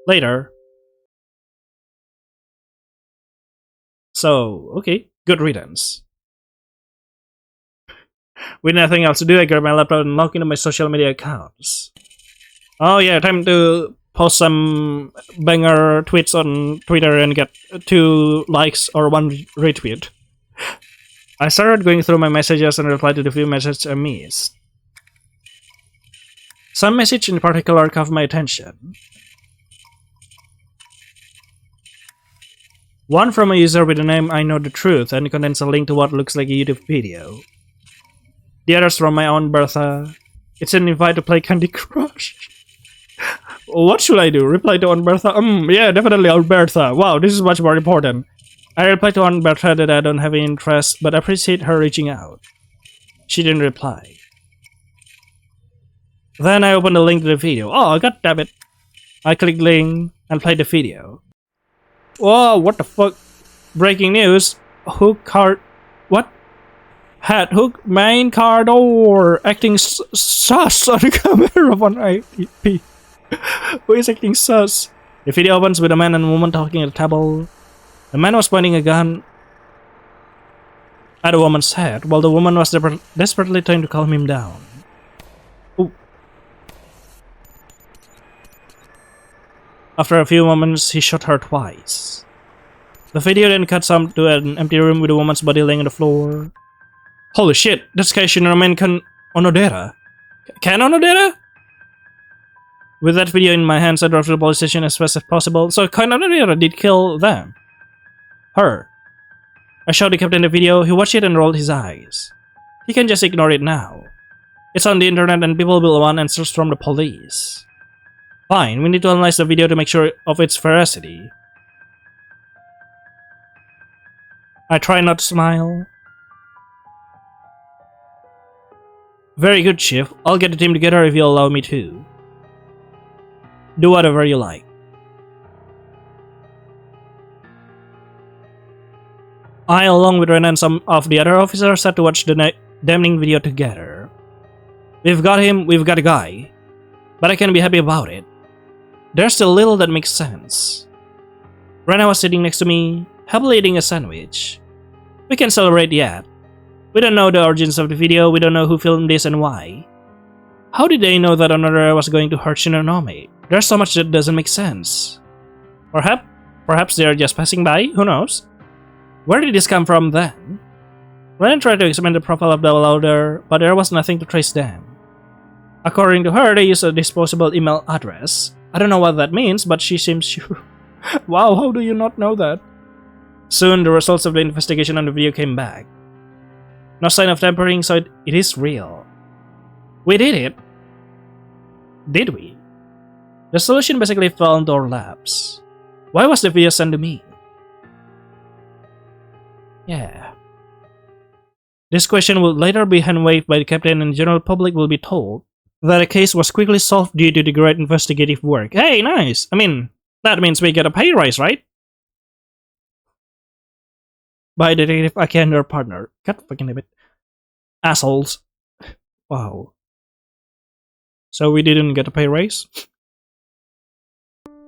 Later. So, okay. Good riddance. With nothing else to do, I grab my laptop and log into my social media accounts. Oh yeah, time to post some banger tweets on Twitter and get 2 likes or 1 retweet. I started going through my messages and replied to the few messages I missed. Some message in particular caught my attention. One from a user with the name I Know the Truth and contains a link to what looks like a YouTube video. The others from my own Bertha. It's an invite to play Candy Crush. What should I do? Reply to Aunt Bertha? Yeah, definitely Aunt Bertha. Wow, this is much more important. I replied to Aunt Bertha that I don't have any interest, but appreciate her reaching out. She didn't reply. Then I opened the link to the video. Oh, god damn it. I clicked link and played the video. Whoa, what the fuck? Breaking news. Hook card. What? Hat hook main car door. Acting sus on the camera on ITP. Who is acting sus? The video opens with a man and a woman talking at a table. The man was pointing a gun at a woman's head, while the woman was desperately trying to calm him down. Ooh. After a few moments, he shot her twice. The video then cuts to an empty room with a woman's body laying on the floor. Holy shit, this guy should remain Onodera. Can Onodera? With that video in my hands, I drove to the police station as fast as possible, so Kan Onodera did kill them. Her. I showed the captain the video, he watched it and rolled his eyes. He can just ignore it now. It's on the internet and people will want answers from the police. Fine, we need to analyze the video to make sure of its veracity. I try not to smile. Very good, Chief. I'll get the team together if you allow me to. Do whatever you like. I, along with Ren and some of the other officers, had to watch the damning video together. We've got him, we've got a guy. But I can't be happy about it. There's still little that makes sense. Rena was sitting next to me, happily eating a sandwich. We can't celebrate yet. We don't know the origins of the video, we don't know who filmed this and why. How did they know that another was going to hurt Shinonome? There's so much that doesn't make sense. Perhaps they're just passing by, who knows? Where did this come from then? Ren tried to examine the profile of the loader, but there was nothing to trace them. According to her, they used a disposable email address. I don't know what that means, but she seems sure. Wow, how do you not know that? Soon, the results of the investigation on the video came back. No sign of tampering, so it is real. We did it. Did we? The solution basically fell into our laps. Why was the video sent to me? Yeah. This question will later be hand-waved by the captain and the general public will be told that the case was quickly solved due to the great investigative work. Hey, nice! I mean, that means we get a pay rise, right? By Detective Aki and her partner. God fucking damn it. Assholes. Wow. So we didn't get a pay raise?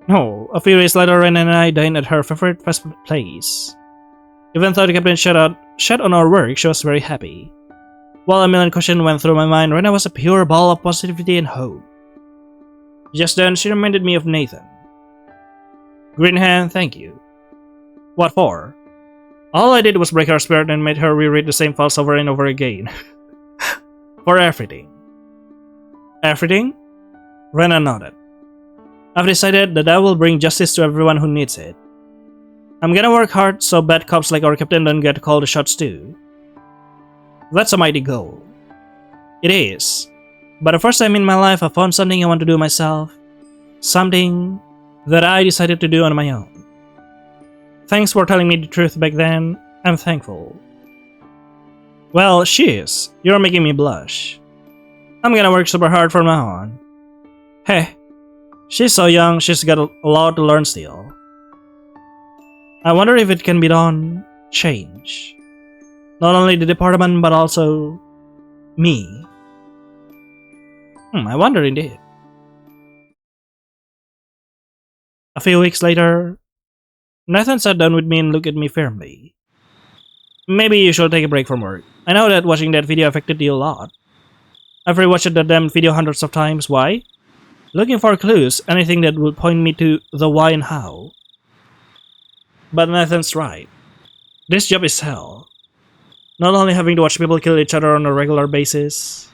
No, a few days later, Ren and I dined at her favorite fast food place. Even though the captain shut on our work, she was very happy. While a million questions went through my mind, Rena was a pure ball of positivity and hope. Just then, she reminded me of Nathan. Greenhand, thank you. What for? All I did was break her spirit and made her reread the same files over and over again. For everything. Everything? Rena nodded. I've decided that I will bring justice to everyone who needs it. I'm gonna work hard so bad cops like our captain don't get to call the shots too. That's a mighty goal. It is. But the first time in my life I found something I want to do myself. Something that I decided to do on my own. Thanks for telling me the truth back then. I'm thankful. Well, shiz, you're making me blush. I'm gonna work super hard from now on. Hey, she's so young, she's got a lot to learn still. I wonder if it can be done. change. Not only the department, but also me. I wonder indeed. A few weeks later, Nathan sat down with me and looked at me firmly. Maybe you should take a break from work. I know that watching that video affected you a lot. I've rewatched that damn video hundreds of times. Why? Looking for clues, anything that would point me to the why and how. But Nathan's right. This job is hell. Not only having to watch people kill each other on a regular basis.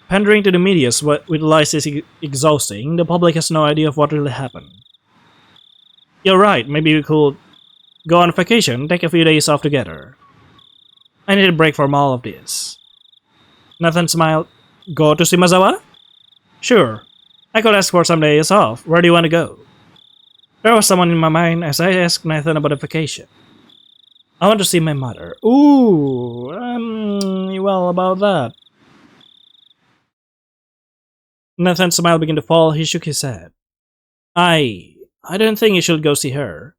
Pandering to the media with lies is exhausting. The public has no idea of what really happened. You're right, maybe we could go on vacation, take a few days off together. I need a break from all of this. Nathan smiled. Go to Shimazawa? Sure. I could ask for some days off. Where do you want to go? There was someone in my mind as I asked Nathan about a vacation. I want to see my mother. Ooh, well, about that. Nathan's smile began to fall. He shook his head. I don't think you should go see her.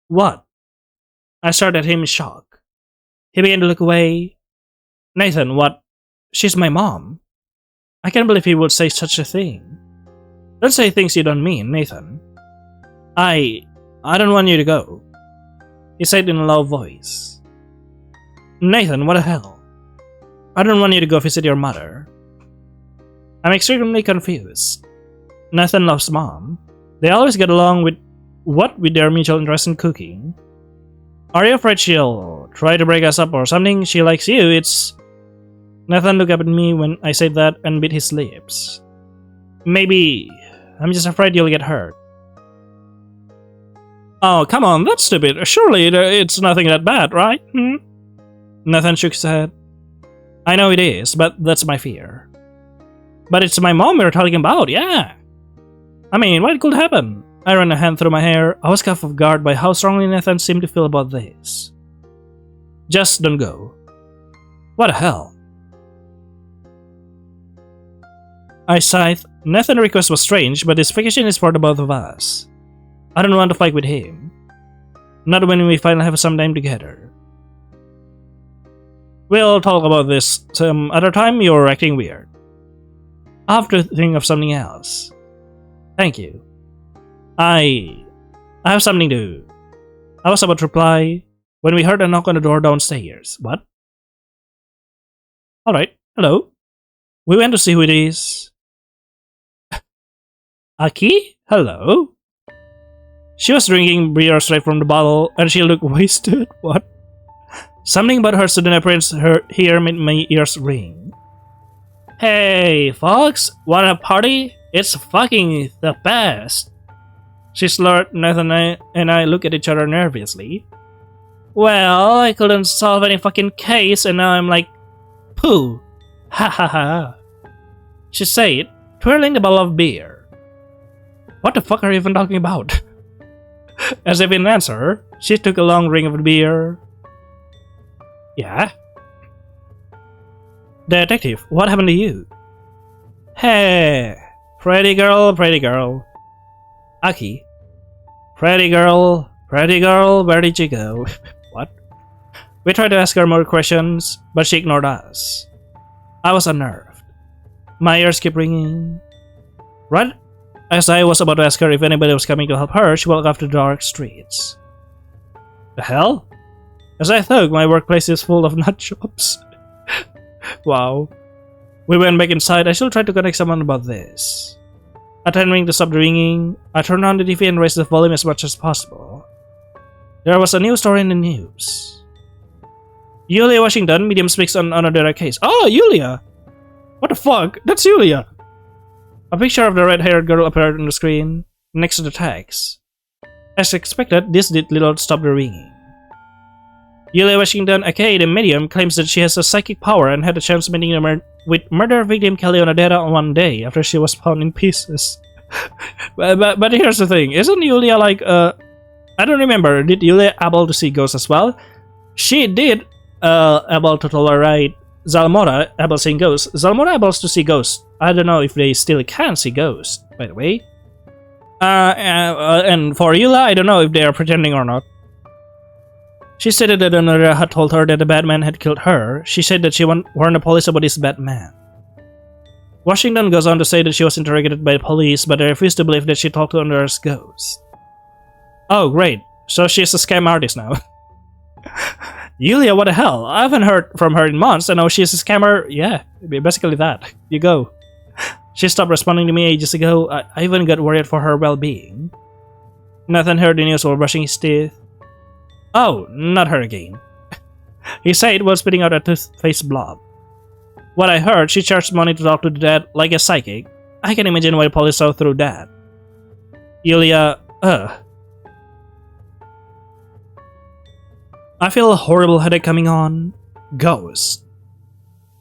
What? I stared at him in shock. He began to look away. Nathan, what? She's my mom. I can't believe he would say such a thing. Don't say things you don't mean, Nathan. I don't want you to go. He said in a low voice. Nathan, what the hell? I don't want you to go visit your mother. I'm extremely confused. Nathan loves mom. They always get along with their mutual interest in cooking. Are you afraid she'll try to break us up or something? She likes you, it's... Nathan looked up at me when I said that and bit his lips. Maybe... I'm just afraid you'll get hurt. Oh, come on, that's stupid. Surely it's nothing that bad, right? Nathan shook his head. I know it is, but that's my fear. But it's my mom we're talking about, yeah. I mean, what could happen? I ran a hand through my hair. I was caught off guard by how strongly Nathan seemed to feel about this. Just don't go. What the hell? I sighed. Nathan's request was strange, but this vacation is for the both of us. I don't want to fight with him. Not when we finally have some time together. We'll talk about this some other time. You're acting weird. I'll have to think of something else. Thank you. I have something to do. I was about to reply when we heard a knock on the door downstairs. What? Alright, hello. We went to see who it is. Aki? Hello? She was drinking beer straight from the bottle and she looked wasted. What? Something about her sudden appearance here made my ears ring. Hey, folks, want a party? It's fucking the best. She slurred. Nathan and I looked at each other nervously. Well, I couldn't solve any fucking case and now I'm like, pooh. Ha ha ha. She said, twirling the bottle of beer. What the fuck are you even talking about? As if in answer, she took a long ring of the beer. Yeah? Detective, what happened to you? Hey, pretty girl, pretty girl. Aki. Pretty girl, where did you go? What? We tried to ask her more questions, but she ignored us. I was unnerved. My ears kept ringing. Right as I was about to ask her if anybody was coming to help her, she walked off the dark streets. The hell? As I thought, my workplace is full of nut jobs. Wow. We went back inside. I still tried to connect someone about this. Attempting to stop the ringing, I turned on the TV and raised the volume as much as possible. There was a new story in the news. Yulia Washington, medium speaks on another case. Oh, Yulia! What the fuck? That's Yulia! A picture of the red-haired girl appeared on the screen, next to the text. As expected, this did little to stop the ringing. Yulia Washington, aka the medium, claims that she has a psychic power and had a chance meeting with murder victim Kelly Onodera on one day after she was found in pieces. but here's the thing, isn't Yulia like, I don't remember, did Yulia able to see ghosts as well? She did able to tolerate Zalmora able to see ghosts. Zalmora able to see ghosts. I don't know if they still can see ghosts, by the way. And for Yula, I don't know if they are pretending or not. She stated that another had told her that the bad man had killed her. She said that she warned the police about this bad man. Washington goes on to say that she was interrogated by the police, but they refused to believe that she talked to another's ghost. Oh, great. So she's a scam artist now. Yulia, what the hell? I haven't heard from her in months, and now she's a scammer. Yeah, basically that. You go. She stopped responding to me ages ago. I even got worried for her well-being. Nathan heard the news while brushing his teeth. Oh, not her again. He said while spitting out a toothpaste blob. What I heard, she charged money to talk to the dead like a psychic. I can imagine why the police saw through that. Yulia, I feel a horrible headache coming on. Ghost.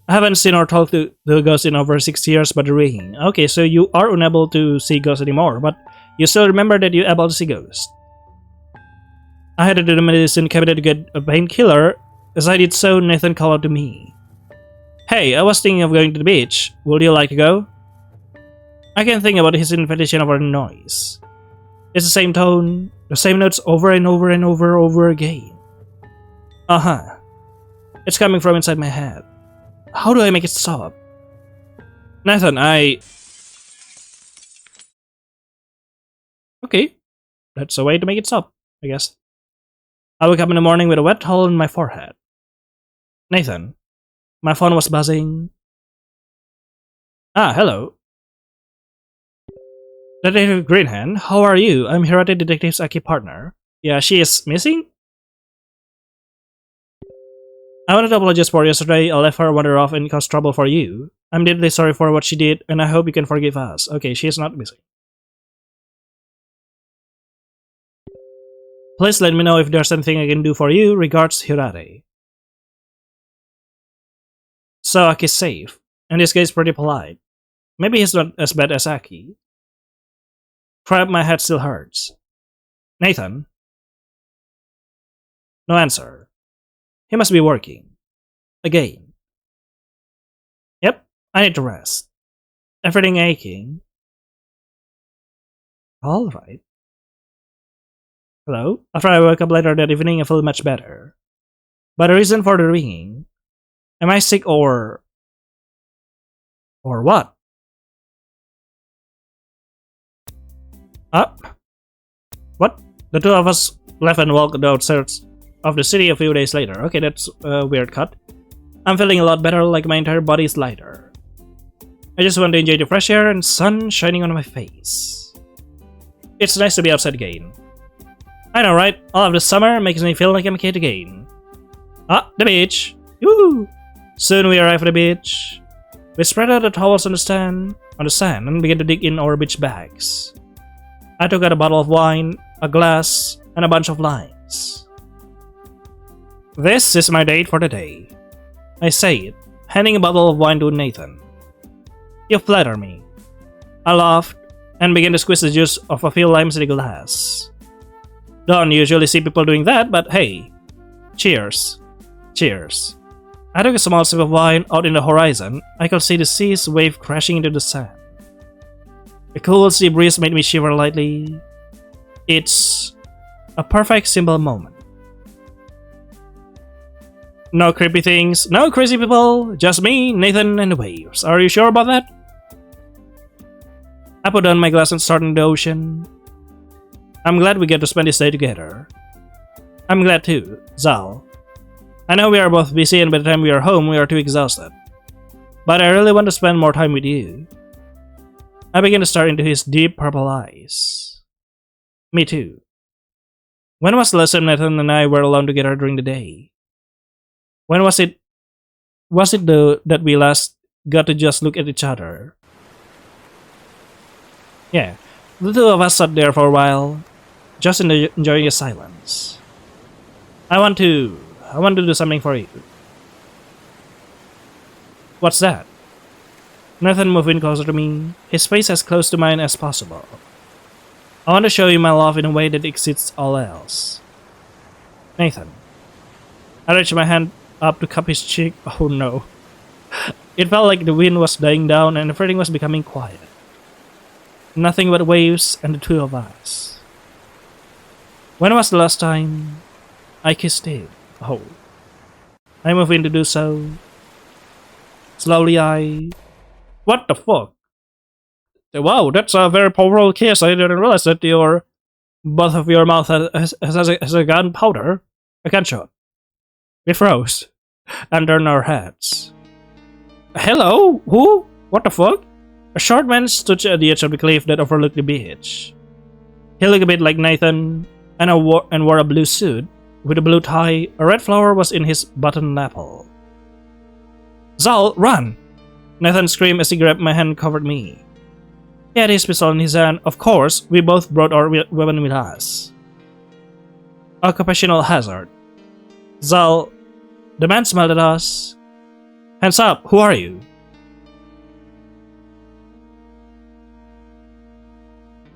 I haven't seen or talked to the ghost in over 6 years, but ringing. Okay, so you are unable to see ghosts anymore, but you still remember that you're able to see ghosts. I headed to the medicine cabinet to get a painkiller. As I did so, Nathan called out to me. Hey, I was thinking of going to the beach. Would you like to go? I can think about his invitation over the noise. It's the same tone, the same notes over and over and over again. Uh-huh. It's coming from inside my head. How do I make it stop? Nathan, Okay. That's a way to make it stop, I guess. I wake up in the morning with a wet hole in my forehead. Nathan. My phone was buzzing. Ah, hello. Detective Greenhand, how are you? I'm here at the detective's Aki partner. Yeah, she is missing? I wanted to apologize for yesterday. I left her wander off and caused trouble for you. I'm deeply sorry for what she did, and I hope you can forgive us. Okay, she is not missing. Please let me know if there's anything I can do for you. Regards, Hirare. So Aki's safe, and this guy's pretty polite. Maybe he's not as bad as Aki. Crap, my head still hurts. Nathan? No answer. He must be working. Again. Yep, I need to rest. Everything aching. Alright. Hello? After I woke up later that evening, I feel much better. But the reason for the ringing... Am I sick or what? What? The two of us left and walked the outskirts of the city a few days later. Okay, that's a weird cut. I'm feeling a lot better, like my entire body is lighter. I just want to enjoy the fresh air and sun shining on my face. It's nice to be outside again. I know, right? All of the summer makes me feel like I'm a kid again. Ah, the beach! Woo! Soon we arrive at the beach. We spread out the towels on the sand and began to dig in our beach bags. I took out a bottle of wine, a glass, and a bunch of lines. This is my date for the day. I say it, handing a bottle of wine to Nathan. You flatter me. I laughed and began to squeeze the juice of a few limes in the glass. Don't usually see people doing that, but hey. Cheers. Cheers. I took a small sip of wine. Out in the horizon, I could see the seas wave crashing into the sand. The cool sea breeze made me shiver lightly. It's a perfect, simple moment. No creepy things, no crazy people, just me, Nathan, and the waves. Are you sure about that? I put down my glass and started in the ocean. I'm glad we get to spend this day together. I'm glad too, Zal. I know we are both busy and by the time we are home we are too exhausted. But I really want to spend more time with you. I began to stare into his deep purple eyes. Me too. When was the last time Nathan and I were alone together during the day? When was it? Was it that we last got to just look at each other? Yeah, the two of us sat there for a while, just enjoying the silence. I want to do something for you. What's that? Nathan moved in closer to me, his face as close to mine as possible. I want to show you my love in a way that exceeds all else. Nathan. I reached my hand up to cup his cheek. Oh no. It felt like the wind was dying down and everything was becoming quiet. Nothing but waves and the two of us. When was the last time I kissed him? Oh. I move in to do so. Slowly What the fuck? Wow, that's a very powerful kiss. I didn't realize that both of your mouth has a gunpowder. A gunshot. We froze and turned our heads. Hello? Who? What the fuck? A short man stood at the edge of the cliff that overlooked the beach. He looked a bit like Nathan and wore a blue suit with a blue tie. A red flower was in his button lapel. Zal, run! Nathan screamed as he grabbed my hand and covered me. He had his pistol in his hand. Of course, we both brought our weapon with us. Occupational hazard. Zal, the man smiled at us. Hands up, who are you?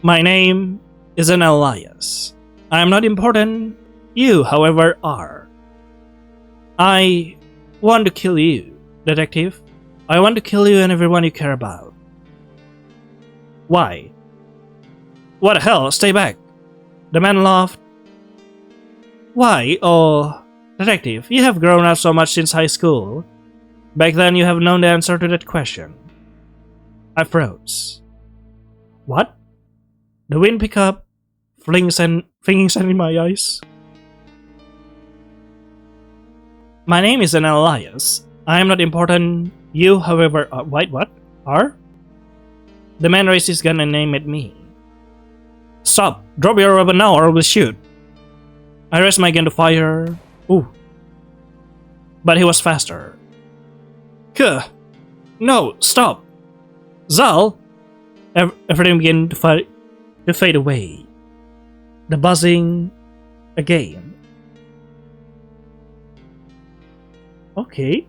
My name is an Elias. I am not important. You, however, are. I want to kill you, detective. I want to kill you and everyone you care about. Why? What the hell? Stay back. The man laughed. Why? Oh, detective, you have grown up so much since high school. Back then you have known the answer to that question. I froze. What? The wind picked up, flinging sand in my eyes. My name is an Elias. I am not important. You, however, wait, what? Are? The man raised his gun and aimed at me. Stop! Drop your weapon now or we'll shoot. I raised my gun to fire. Ooh. But he was faster. Kuh! No, stop! Zal! Everything began to fade away. The buzzing again. Okay.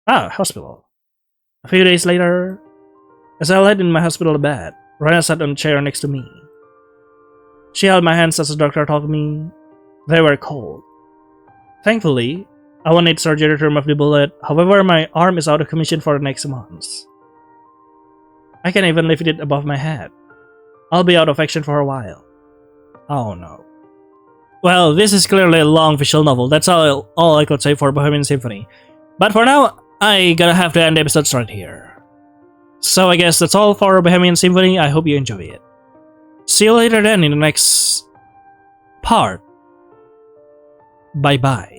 Hospital. A few days later, as I laid in my hospital bed, Rana sat on a chair next to me. She held my hands as the doctor told me they were cold. Thankfully, I won't need surgery to remove the bullet. However, my arm is out of commission for the next months. I can't even lift it above my head. I'll be out of action for a while. Oh no. Well, this is clearly a long visual novel. That's all I could say for Bohemian Symphony. But for now, I gotta have to end the episode right here. So I guess that's all for Bohemian Symphony. I hope you enjoy it. See you later then in the next part. Bye bye.